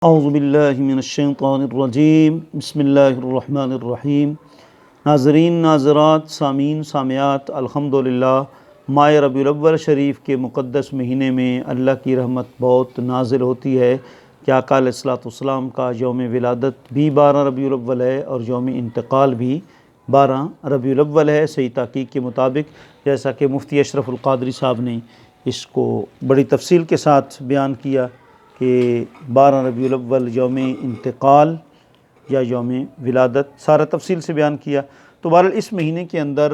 اعوذ باللہ من الشیطان الرجیم بسم اللہ الرحمن الرحیم۔ ناظرین، ناظرات، سامعین، سامعات، الحمدللہ ماہ ربیع الاول شریف کے مقدس مہینے میں اللہ کی رحمت بہت نازل ہوتی ہے کہ آقا علیہ الصلوۃ والسلام کا یوم ولادت بھی 12 ربیع الاول ہے اور یوم انتقال بھی 12 ربیع الاول ہے صحیح تحقیق کے مطابق، جیسا کہ مفتی اشرف القادری صاحب نے اس کو بڑی تفصیل کے ساتھ بیان کیا کہ 12 ربیع الاول یوم انتقال یا یوم ولادت سارا تفصیل سے بیان کیا۔ تو بہرحال اس مہینے کے اندر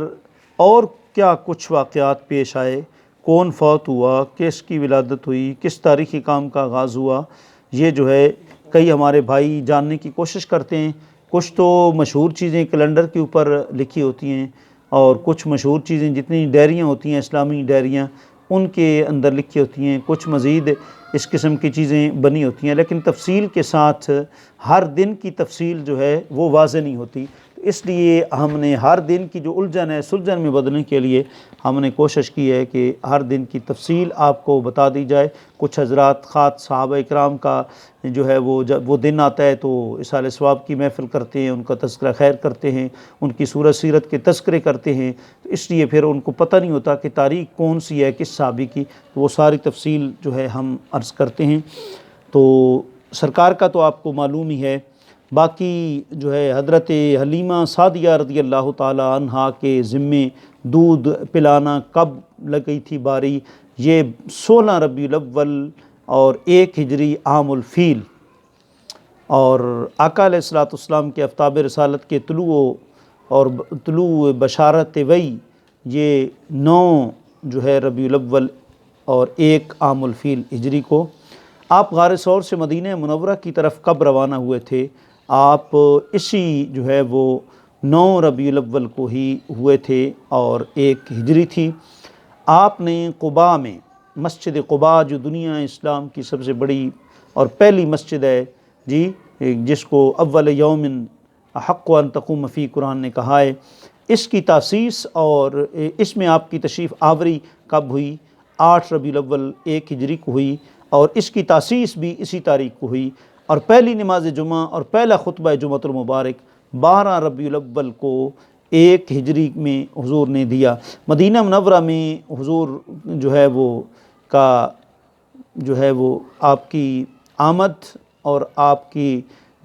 اور کیا کچھ واقعات پیش آئے، کون فوت ہوا، کس کی ولادت ہوئی، کس تاریخی کام کا آغاز ہوا، یہ جو ہے کئی ہمارے بھائی جاننے کی کوشش کرتے ہیں۔ کچھ تو مشہور چیزیں کیلنڈر کے اوپر لکھی ہوتی ہیں اور کچھ مشہور چیزیں جتنی ڈائریاں ہوتی ہیں، اسلامی ڈائریاں، ان کے اندر لکھی ہوتی ہیں، کچھ مزید اس قسم کی چیزیں بنی ہوتی ہیں، لیکن تفصیل کے ساتھ ہر دن کی تفصیل جو ہے وہ واضح نہیں ہوتی۔ اس لیے ہم نے ہر دن کی جو الجھن ہے سلجھن میں بدلنے کے لیے ہم نے کوشش کی ہے کہ ہر دن کی تفصیل آپ کو بتا دی جائے۔ کچھ حضرات خاص صحابہ اکرام کا جو ہے وہ دن آتا ہے تو اصالہ ثواب کی محفل کرتے ہیں، ان کا تذکرہ خیر کرتے ہیں، ان کی سورت سیرت کے تذکرے کرتے ہیں، تو اس لیے پھر ان کو پتہ نہیں ہوتا کہ تاریخ کون سی ہے کس صحابی کی، تو وہ ساری تفصیل جو ہے ہم عرض کرتے ہیں۔ تو سرکار کا تو آپ کو معلوم ہی ہے، باقی جو ہے حضرت حلیمہ سعدیہ رضی اللہ تعالی عنہا کے ذمے دودھ پلانا کب لگئی تھی باری، یہ 16 ربیع الاول اور 1 ہجری عام الفیل، اور آقا علیہ الصلوۃ والسلام کے آفتاب رسالت کے طلوع بشارت وحی یہ 9 جو ہے ربیع الاول اور 1 عام الفیل ہجری کو۔ آپ غار ثور سے مدینہ منورہ کی طرف کب روانہ ہوئے تھے؟ آپ اسی جو ہے وہ 9 ربیع الاول کو ہی ہوئے تھے اور 1 ہجری تھی۔ آپ نے قباء میں مسجد قباء جو دنیا اسلام کی سب سے بڑی اور پہلی مسجد ہے جی، جس کو اول یوم حق ان تقوم فی قرآن نے کہا ہے، اس کی تاسیس اور اس میں آپ کی تشریف آوری کب ہوئی؟ 8 ربیع الاول 1 ہجری کو ہوئی، اور اس کی تاسیس بھی اسی تاریخ کو ہوئی، اور پہلی نماز جمعہ اور پہلا خطبہ جمعۃ المبارک 12 ربیع الاول کو 1 ہجری میں حضور نے دیا۔ مدینہ منورہ میں حضور جو ہے وہ آپ کی آمد اور آپ کی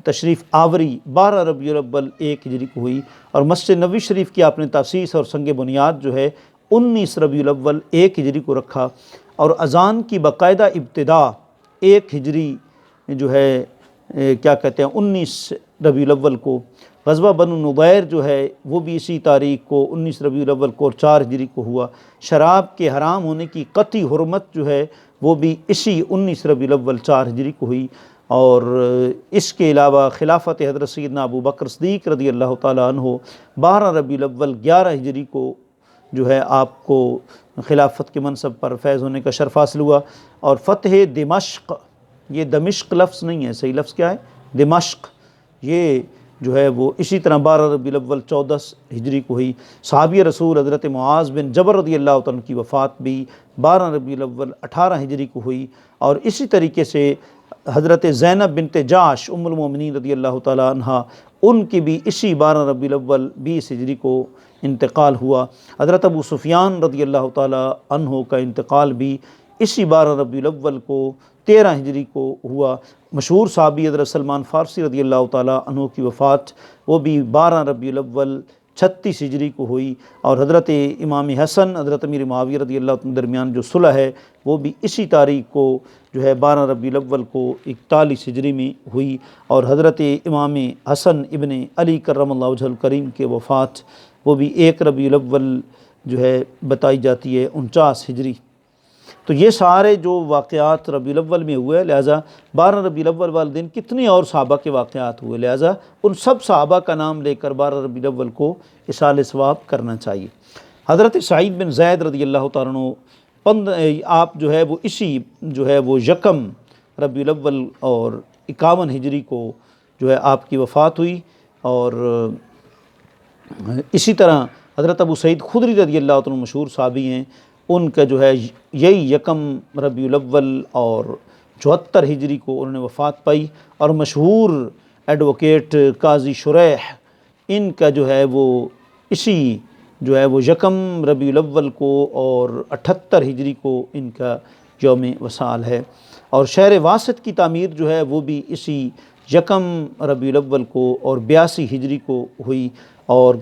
تشریف آوری 12 ربیع الاول 1 ہجری کو ہوئی، اور مسجد نبوی شریف کی آپ نے تاسیس اور سنگ بنیاد جو ہے 19 ربیع الاول 1 ہجری کو رکھا، اور اذان کی باقاعدہ ابتدا 1 ہجری جو ہے کیا کہتے ہیں 19 ربیع الاول کو۔ غزوہ بنو نضیر جو ہے وہ بھی اسی تاریخ کو 19 ربیع الاول کو اور 4 ہجری کو ہوا۔ شراب کے حرام ہونے کی قطعی حرمت جو ہے وہ بھی اسی 19 ربیع الاول 4 ہجری کو ہوئی، اور اس کے علاوہ خلافت حضرت سیدنا ابو بکر صدیق رضی اللہ تعالیٰ عنہ 12 ربیع الاول 11 ہجری کو جو ہے آپ کو خلافت کے منصب پر فیض ہونے کا شرف حاصل ہوا، اور فتح دمشق، یہ دمشق لفظ نہیں ہے، صحیح لفظ کیا ہے؟ دمشق، یہ جو ہے وہ اسی طرح 12 ربیع الاول 14 ہجری کو ہوئی۔ صحابی رسول حضرت معاذ بن جبل رضی اللہ عنہ کی وفات بھی 12 ربیع الاول 18 ہجری کو ہوئی، اور اسی طریقے سے حضرت زینب بنت جعش ام المومنین رضی اللہ تعالی عنہا، ان کی بھی اسی 12 ربیع الاول 20 ہجری کو انتقال ہوا۔ حضرت ابو سفیان رضی اللہ تعالی عنہ کا انتقال بھی اسی 12 ربیع الاول کو 13 ہجری کو ہوا۔ مشہور صحابی حضرت سلمان فارسی رضی اللہ تعالی عنہ کی وفات وہ بھی 12 ربیع الاول 36 ہجری کو ہوئی، اور حضرت امام حسن حضرت امیر معاویہ رضی اللہ عنہ درمیان جو صلح ہے وہ بھی اسی تاریخ کو جو ہے 12 ربیع الاول کو 41 ہجری میں ہوئی، اور حضرت امام حسن ابن علی کرم اللہ وجہ الکریم کے وفات وہ بھی 1 ربیع الاول جو ہے بتائی جاتی ہے 49 ہجری۔ تو یہ سارے جو واقعات ربیع الاول میں ہوئے، لہٰذا 12 ربیع الاول والے دن کتنے اور صحابہ کے واقعات ہوئے، لہٰذا ان سب صحابہ کا نام لے کر 12 ربیع الاول کو اصالہ ثواب کرنا چاہیے۔ حضرت سعید بن زید رضی اللہ تعالیٰ عنہ آپ جو ہے وہ اسی جو ہے وہ 1 ربیع الاول اور 51 ہجری کو جو ہے آپ کی وفات ہوئی، اور اسی طرح حضرت ابو سعید خدری رضی اللہ عنہ مشہور صحابی ہیں، ان کا جو ہے یہی 1 ربیع الاول اور 74 ہجری کو انہوں نے وفات پائی، اور مشہور ایڈوکیٹ قاضی شریح ان کا جو ہے وہ اسی جو ہے وہ یکم ربیع الاول کو اور 78 ہجری کو ان کا یوم وصال ہے، اور شہر واسط کی تعمیر جو ہے وہ بھی اسی یکم ربیع الاول کو اور 82 ہجری کو ہوئی، اور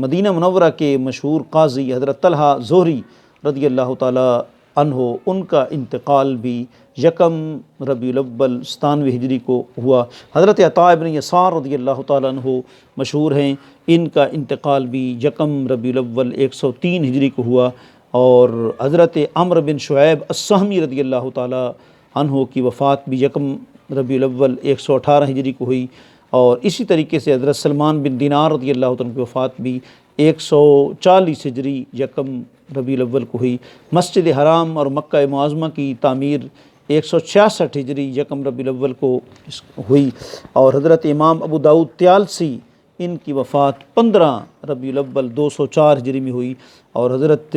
مدینہ منورہ کے مشہور قاضی حضرت طلحہ زہری رضی اللہ تعالی عنہ ان کا انتقال بھی یکم ربیع الاول 97 ہجری کو ہوا۔ حضرت عطاء ابن یسار رضی اللہ تعالیٰ عنہ مشہور ہیں، ان کا انتقال بھی یکم ربیع الاول 103 ہجری کو ہوا، اور حضرت عمرو بن شعیب السہمی رضی اللہ تعالیٰ عنہ کی وفات بھی یکم ربیع الاول 118 ہجری کو ہوئی، اور اسی طریقے سے حضرت سلمان بن دینار رضی اللہ عنہ کی وفات بھی 140 ہجری یکم ربیع الاول کو ہوئی۔ مسجد حرام اور مکہ معظمہ کی تعمیر 166 ہجری یکم ربیع الاول کو ہوئی، اور حضرت امام ابو داؤد طیالسی ان کی وفات 15 ربیع الاول 204 ہجری میں ہوئی، اور حضرت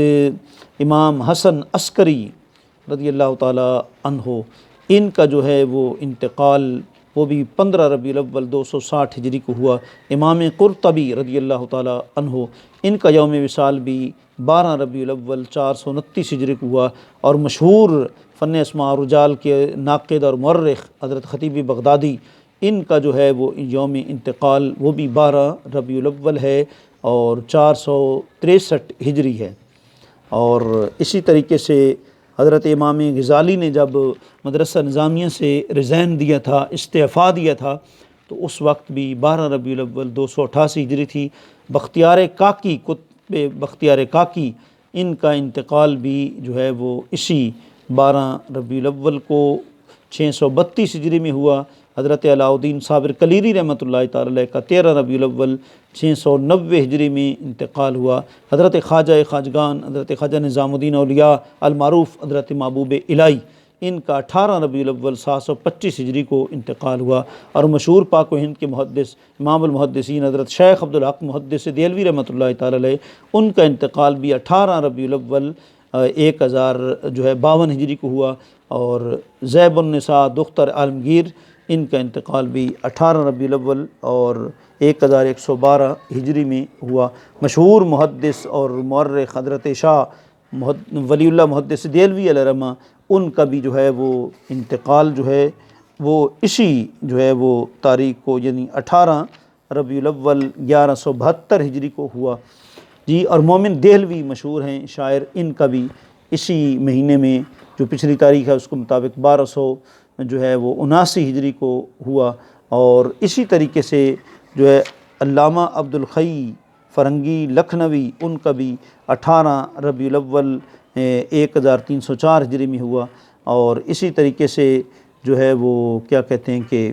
امام حسن عسکری رضی اللہ تعالی عنہ ان کا جو ہے وہ انتقال وہ بھی 15 ربیع الاول 260 ہجری کو ہوا۔ امام قرطبی رضی اللہ تعالی عنہ ان کا یوم وصال بھی 12 ربیع الاول 429 ہجری کو ہوا، اور مشہور فن اسماء و رجال کے ناقد اور مورخ حضرت خطیب بغدادی ان کا جو ہے وہ یوم انتقال وہ بھی 12 ربیع الاول ہے اور 463 ہجری ہے۔ اور اسی طریقے سے حضرت امام غزالی نے جب مدرسہ نظامیہ سے ریزائن دیا تھا، استعفیٰ دیا تھا، تو اس وقت بھی 12 ربیع الاول 288 ہجری تھی۔ بختیار کاکی کتب بختیار کاکی ان کا انتقال بھی جو ہے وہ اسی 12 ربیع الاول کو 632 ہجری میں ہوا۔ حضرت علاء الدین صابر کلیری رحمۃ اللہ تعالی علیہ کا 13 ربیع الاول 690 ہجری میں انتقال ہوا۔ حضرت خواجہ خواجگان حضرت خواجہ نظام الدین اولیاء المعروف حضرت محبوب الہی ان کا 18 ربیع الاول 725 ہجری کو انتقال ہوا، اور مشہور پاک و ہند کے محدث امام المحدثین حضرت شیخ عبدالحق محدث دہلوی رحمۃ اللہ تعالی علیہ ان کا انتقال بھی 18 ربیع الاول 1052 ہجری کو ہوا، اور زیب النساء دختر عالمگیر ان کا انتقال بھی 18 ربیع الاول اور 1112 ہجری میں ہوا۔ مشہور محدث اور مورخ حضرت شاہ ولی اللہ محدث دہلوی علیہ رحمہ ان کا بھی جو ہے وہ انتقال جو ہے وہ اسی جو ہے وہ تاریخ کو یعنی 18 ربیع الاول 1172 ہجری کو ہوا جی۔ اور مومن دہلوی مشہور ہیں شاعر، ان کا بھی اسی مہینے میں جو پچھلی تاریخ ہے اس کے مطابق 1200 جو ہے وہ 79 ہجری کو ہوا، اور اسی طریقے سے جو ہے علامہ عبدالحی فرنگی لکھنوی ان کا بھی 18 ربیع الاول 1304 ہجری میں ہوا، اور اسی طریقے سے جو ہے وہ کیا کہتے ہیں کہ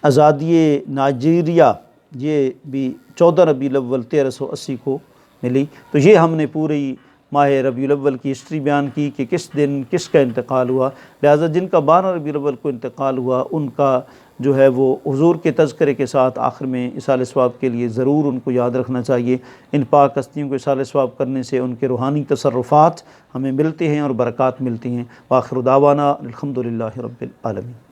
آزادی نائجیریا یہ بھی 14 ربیع الاول 1380 کو ملی۔ تو یہ ہم نے پوری ماہ ربیع الاول کی ہسٹری بیان کی کہ کس دن کس کا انتقال ہوا، لہٰذا جن کا 12 ربیع الاول کو انتقال ہوا ان کا جو ہے وہ حضور کے تذکرے کے ساتھ آخر میں اصالہ ثواب کے لیے ضرور ان کو یاد رکھنا چاہیے۔ ان پاک ہستیوں کو اصالہ ثواب کرنے سے ان کے روحانی تصرفات ہمیں ملتے ہیں اور برکات ملتی ہیں۔ وآخر دعوانا الحمدللہ رب العالمین۔